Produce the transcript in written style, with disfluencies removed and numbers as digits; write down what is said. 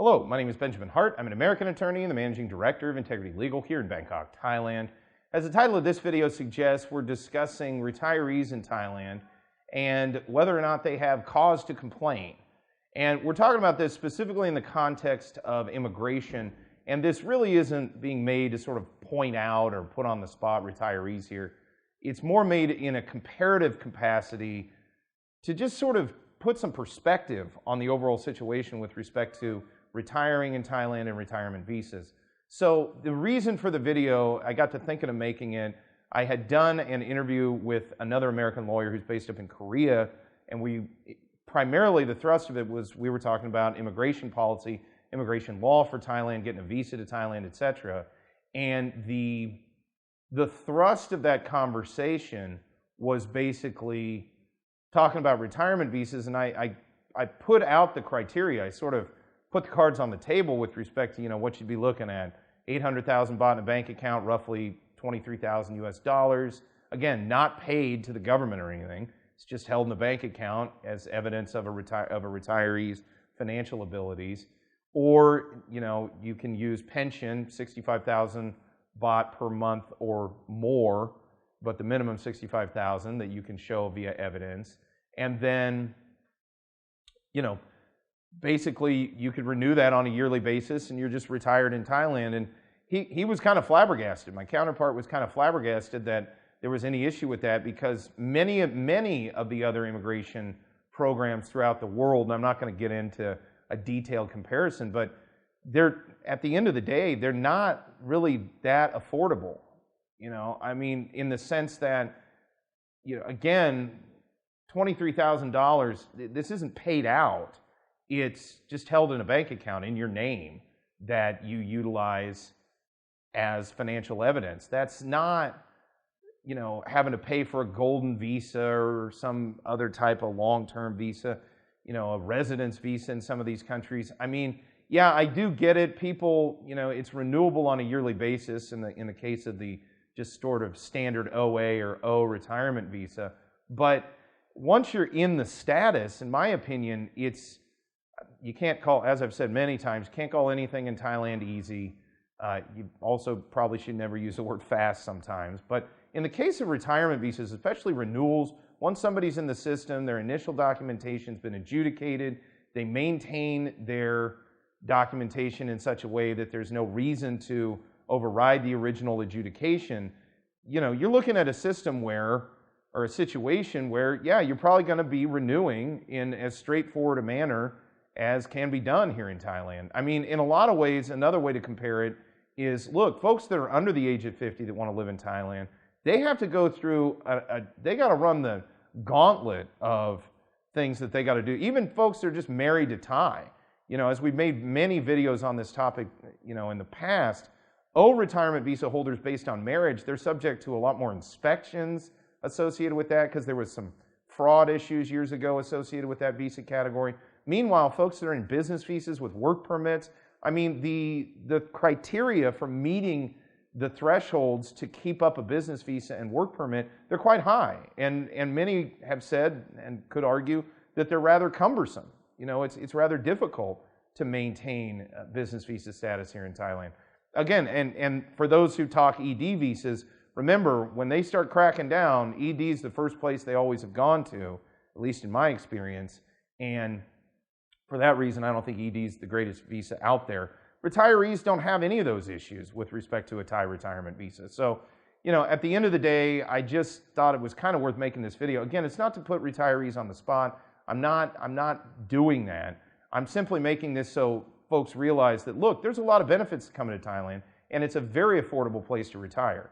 Hello, my name is Benjamin Hart. I'm an American attorney and the Managing Director of Integrity Legal here in Bangkok, Thailand. As the title of this video suggests, we're discussing retirees in Thailand and whether or not they have cause to complain. And we're talking about this specifically in the context of immigration, and this really isn't being made to sort of point out or put on the spot retirees here. It's more made in a comparative capacity to just sort of put some perspective on the overall situation with respect to retiring in Thailand and retirement visas. So the reason for the video, I got to thinking of making it. I had done an interview with another American lawyer who's based up in Korea, and primarily the thrust of it was we were talking about immigration policy, immigration law for Thailand, getting a visa to Thailand, etc. And the thrust of that conversation was basically talking about retirement visas, and I put out the criteria. I sort of put the cards on the table with respect to what you'd be looking at. 800,000 baht in a bank account, roughly 23,000 US dollars. Again, not paid to the government or anything. It's just held in a bank account as evidence of a retiree's financial abilities. Or you can use pension, 65,000 baht per month or more, but the minimum 65,000 that you can show via evidence. And then basically you could renew that on a yearly basis and you're just retired in Thailand. And he was kind of flabbergasted. My counterpart was kind of flabbergasted that there was any issue with that, because many of the other immigration programs throughout the world, and I'm not going to get into a detailed comparison, but at the end of the day, they're not really that affordable. I mean, in the sense that, again, $23,000, this isn't paid out. It's just held in a bank account in your name that you utilize as financial evidence. That's not, having to pay for a golden visa or some other type of long-term visa, a residence visa in some of these countries. I mean, yeah, I do get it. People, it's renewable on a yearly basis in the case of the just sort of standard OA or O retirement visa. But once you're in the status, in my opinion, you can't call, as I've said many times, can't call anything in Thailand easy. You also probably should never use the word fast sometimes. But in the case of retirement visas, especially renewals, once somebody's in the system, their initial documentation's been adjudicated, they maintain their documentation in such a way that there's no reason to override the original adjudication. You're looking at a system or a situation where, yeah, you're probably going to be renewing in as straightforward a manner as can be done here in Thailand. I mean, in a lot of ways, another way to compare it is, look, folks that are under the age of 50 that want to live in Thailand, they have to go through, they got to run the gauntlet of things that they got to do. Even folks that are just married to Thai. As we've made many videos on this topic, in the past, retirement visa holders based on marriage, they're subject to a lot more inspections associated with that, because there was some fraud issues years ago associated with that visa category. Meanwhile, folks that are in business visas with work permits, I mean, the criteria for meeting the thresholds to keep up a business visa and work permit, they're quite high. And many have said and could argue that they're rather cumbersome. It's rather difficult to maintain business visa status here in Thailand. Again, and for those who talk ED visas, remember, when they start cracking down, ED is the first place they always have gone to, at least in my experience. And for that reason, I don't think ED is the greatest visa out there. Retirees don't have any of those issues with respect to a Thai retirement visa. So, at the end of the day, I just thought it was kind of worth making this video. Again, it's not to put retirees on the spot. I'm not doing that. I'm simply making this so folks realize that, look, there's a lot of benefits to coming to Thailand, and it's a very affordable place to retire.